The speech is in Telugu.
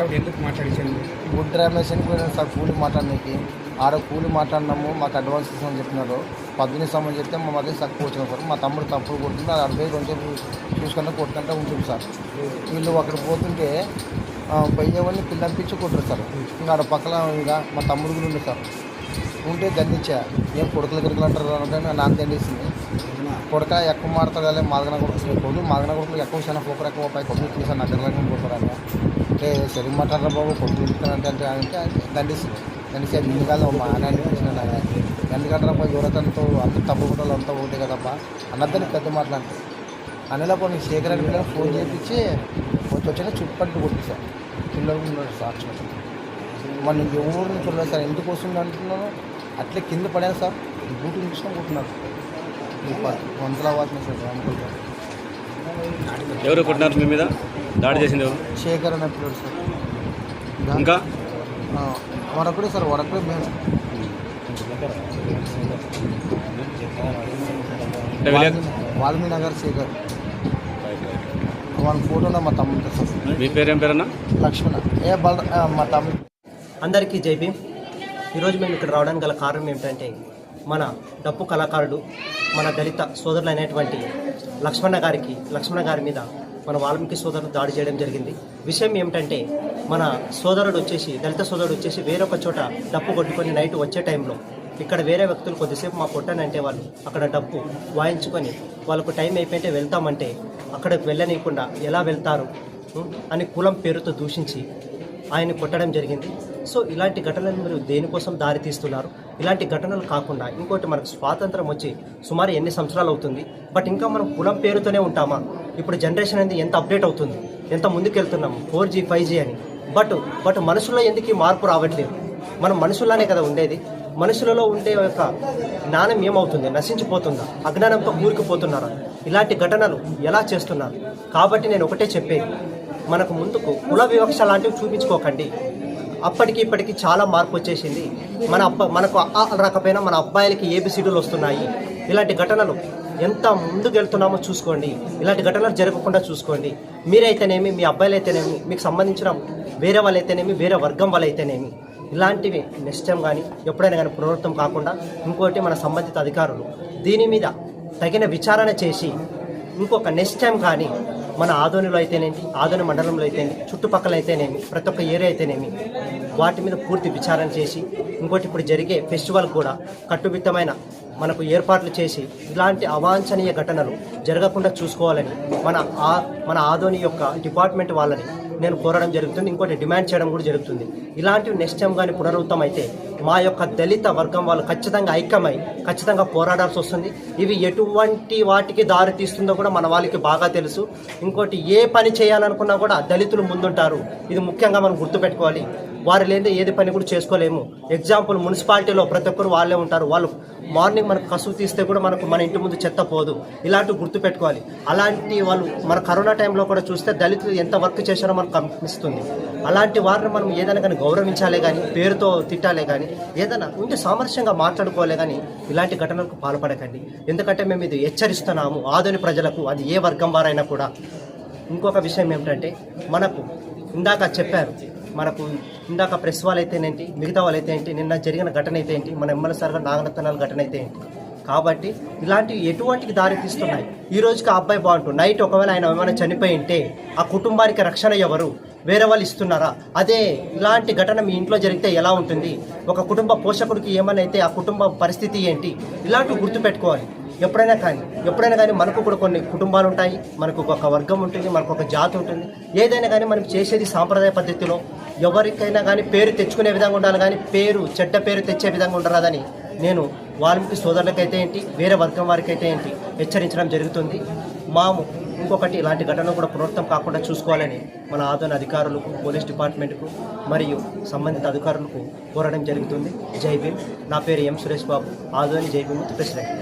తీసుకురావడం ఎందుకు మాట్లాడించాను? గుడ్ రమేష్ అని పోయినాను సార్ కూలి మాట్లాడడానికి. ఆడ కూలి మాట్లాడినాము, మాకు అడ్వాన్స్ ఇస్తామని చెప్పినారు. 18 సమయం చెప్తే మా మధ్య తక్కువ వచ్చిన సార్. మా తమ్ముడు తప్పుడు కొడుతుంది, అది అడిపోయి కొంచెం చూసుకుంటే కొట్టుకుంటే ఉంటుంది సార్. వీళ్ళు అక్కడ పోతుంటే పోయేవాళ్ళని పిల్లంపించి కొట్టరు సార్. ఇంకా ఆడ పక్కన ఇంకా మా తమ్ముడు కూడా ఉంది సార్. ఉంటే దండించా, ఏం కొడుకులు గిరుకులు అంటారు అంటే నాకు దండేసింది. కొడక ఎక్కువ మాడతాడు మాదగన కొడుకు మాదగన కొడుకులు ఎక్కువ చాలా పోకరు ఎక్కువ పై కొడుకు తీసాను నా దగ్గర పోతారని అంటే సరిగ్గా మాట్లాడరా బాబు కొడుకులు ఇస్తానంటే అంటే దండిస్తుంది. దండిస్తే దీని కాదు మా ఆయన అనిపించిన ఎందుకంటారా పోయి యువతతో అంత తప్పు కూడా అంతా ఒకటే కదబ్బా అన్నదని పెద్ద మాట్లాడుతుంది. అనేలా కొన్ని శేఖర్ అని పిల్లలు ఫోన్ చేయించి వచ్చిన చుట్టుపట్టు కొట్టిసారు. పిల్లలు ఉన్నారు సార్. మన ఎవరిని చూడలేదు సార్. ఎందుకు వస్తుంది అంటున్నాను. అట్లే కింద పడాను సార్. బూటు నిమిషం కొట్టినారు. వంతలా వాసిన సార్ అనుకుంటారు. ఎవరు కొట్టినారు మీ మీద? దాడి చేసింది ఎవరు? శేఖర్ అనే పిల్లలు సార్. ఇంకా వడకుడే సార్, వడకుడే మేము వాల్మీ నగర్ శేఖర్. వాళ్ళ ఫోటోలో మా తమ్ముడు సార్. మీ పేరు ఏం పేరన్నా? లక్ష్మణ మా తమ్ముడు. అందరికీ జై భీమ్. ఈరోజు మేము ఇక్కడ రావడానికి గల కారణం ఏమిటంటే మన డప్పు కళాకారుడు మన దళిత సోదరులు అనేటువంటి లక్ష్మణ గారి మీద మన వాల్మీకి సోదరుడు దాడి చేయడం జరిగింది. విషయం ఏమిటంటే మన సోదరుడు వచ్చేసి దళిత సోదరుడు వచ్చేసి వేరొక చోట డప్పు కొట్టుకొని నైట్ వచ్చే టైంలో ఇక్కడ వేరే వ్యక్తులు కొద్దిసేపు మా కొట్టానంటే వాళ్ళు అక్కడ డప్పు వాయించుకొని వాళ్ళకు టైం అయిపోయింటే వెళ్తామంటే అక్కడికి వెళ్ళనీయకుండా ఎలా వెళ్తారు అని కులం పేరుతో దూషించి ఆయన్ని కొట్టడం జరిగింది. సో ఇలాంటి ఘటనలు మీరు దేనికోసం దారి తీస్తున్నారు? ఇలాంటి ఘటనలు కాకుండా ఇంకోటి, మనకు స్వాతంత్రం వచ్చి సుమారు ఎన్ని సంవత్సరాలు అవుతుంది, బట్ ఇంకా మనం కులం పేరుతోనే ఉంటామా? ఇప్పుడు జనరేషన్ అనేది ఎంత అప్డేట్ అవుతుంది, ఎంత ముందుకెళ్తున్నాము 4G 5G అని. బట్ మనుషుల్లో ఎందుకు మార్పు రావట్లేదు? మనం మనుషుల్లానే కదా ఉండేది. మనుషులలో ఉండే యొక్క జ్ఞానం ఏమవుతుంది? నశించిపోతుందా? అజ్ఞానంతో కూరుకుపోతున్నారా? ఇలాంటి ఘటనలు ఎలా చేస్తున్నారు? కాబట్టి నేను ఒకటే చెప్పేది, మనకు ముందుకు కుల వివక్ష లాంటివి చూపించుకోకండి. అప్పటికి ఇప్పటికి చాలా మార్పు వచ్చేసింది. మనకు రాకపోయినా మన అబ్బాయిలకి ABCDలు వస్తున్నాయి. ఇలాంటి ఘటనలు ఎంత ముందుకు వెళ్తున్నామో చూసుకోండి. ఇలాంటి ఘటనలు జరగకుండా చూసుకోండి. మీరైతేనేమి, మీ అబ్బాయిలు అయితేనేమి, మీకు సంబంధించిన వేరే వాళ్ళు అయితేనేమి, వేరే వర్గం వాళ్ళు అయితేనేమి, ఇలాంటివి నెక్స్ట్ టైం కానీ ఎప్పుడైనా కానీ పునరావృతం కాకుండా ఇంకోటి మన సంబంధిత అధికారులు దీని మీద తగిన విచారణ చేసి ఇంకొక నెక్స్ట్ టైం కానీ మన ఆదోనిలో అయితేనేంటి, ఆదోని మండలంలో అయితేనేమి, చుట్టుపక్కల అయితేనేమి, ప్రతి ఒక్క ఏరియా అయితేనేమి వాటి మీద పూర్తి విచారణ చేసి ఇంకోటి ఇప్పుడు జరిగే ఫెస్టివల్ కూడా కట్టుదిట్టమైన మనకు ఏర్పాట్లు చేసి ఇలాంటి అవాంఛనీయ ఘటనలు జరగకుండా చూసుకోవాలని మన ఆదోని యొక్క డిపార్ట్మెంట్ వాళ్ళని నేను కోరడం జరుగుతుంది. ఇంకోటి డిమాండ్ చేయడం కూడా జరుగుతుంది. ఇలాంటివి నెక్స్ట్ టైం కానీ పునరావృతం అయితే మా యొక్క దళిత వర్గం వాళ్ళు ఖచ్చితంగా ఐక్యమై ఖచ్చితంగా పోరాడాల్సి వస్తుంది. ఇవి ఎటువంటి వాటికి దారి తీస్తుందో కూడా మన వాళ్ళకి బాగా తెలుసు. ఇంకోటి, ఏ పని చేయాలనుకున్నా కూడా దళితులు ముందుంటారు. ఇది ముఖ్యంగా మనం గుర్తుపెట్టుకోవాలి. వారు లేదా ఏది పని కూడా చేసుకోలేము. ఎగ్జాంపుల్, మున్సిపాలిటీలో ప్రతి ఒక్కరు వాళ్ళే ఉంటారు. వాళ్ళు మార్నింగ్ మనకు కసువు తీస్తే కూడా మన ఇంటి ముందు చెత్త పోదు. ఇలాంటివి గుర్తుపెట్టుకోవాలి. అలాంటి వాళ్ళు మన కరోనా టైంలో కూడా చూస్తే దళితులు ఎంత వర్క్ చేశారో మనకు కనిపిస్తుంది. అలాంటి వారిని మనం ఏదైనా కానీ గౌరవించాలే కానీ, పేరుతో తిట్టాలే కానీ, ఏదైనా ఉంటే సామరస్యంగా మాట్లాడుకోలే కానీ ఇలాంటి ఘటనలకు పాల్పడకండి. ఎందుకంటే మేము ఇది హెచ్చరిస్తున్నాము ఆదోని ప్రజలకు, అది ఏ వర్గం వారైనా కూడా. ఇంకొక విషయం ఏమిటంటే, మనకు ఇందాక చెప్పారు, మనకు ఇందాక ప్రెస్ వాళ్ళు అయితే ఏంటి, మిగతా వాళ్ళు అయితే ఏంటి, నిన్న జరిగిన ఘటన అయితే ఏంటి, మన ఎమ్మెల్యే సార్ గారు నాగరత్నాల ఘటన అయితే ఏంటి. కాబట్టి ఇలాంటివి ఎటువంటికి దారి తీస్తున్నాయి? ఈ రోజుకి ఆ అబ్బాయి బాగుంటుంది, నైట్ ఒకవేళ ఆయన ఏమైనా చనిపోయి ఉంటే ఆ కుటుంబానికి రక్షణ ఎవరు? వేరే వాళ్ళు ఇస్తున్నారా? అదే ఇలాంటి ఘటన మీ ఇంట్లో జరిగితే ఎలా ఉంటుంది? ఒక కుటుంబ పోషకుడికి ఏమైనా అయితే ఆ కుటుంబ పరిస్థితి ఏంటి? ఇలాంటివి గుర్తుపెట్టుకోవాలి. ఎప్పుడైనా కానీ మనకు కూడా కొన్ని కుటుంబాలు ఉంటాయి, మనకు ఒక వర్గం ఉంటుంది, మనకు ఒక జాతి ఉంటుంది. ఏదైనా కానీ మనం చేసేది సాంప్రదాయ పద్ధతిలో, ఎవరికైనా కానీ పేరు తెచ్చుకునే విధంగా ఉండాలి, కానీ చెడ్డ పేరు తెచ్చే విధంగా ఉండరాదని నేను వాల్మీకి సోదరులకైతే ఏంటి, వేరే వర్గం వారికైతే ఏంటి హెచ్చరించడం జరుగుతుంది. ఇంకొకటి, ఇలాంటి ఘటనలు కూడా పునరావృతం కాకుండా చూసుకోవాలని మన ఆదోని అధికారులకు, పోలీస్ డిపార్ట్మెంట్కు మరియు సంబంధిత అధికారులకు కోరడం జరుగుతుంది. జై భీమ్. నా పేరు ఎం సురేష్ బాబు, ఆదోని జై భీమ్ ప్రెసిడెంట్.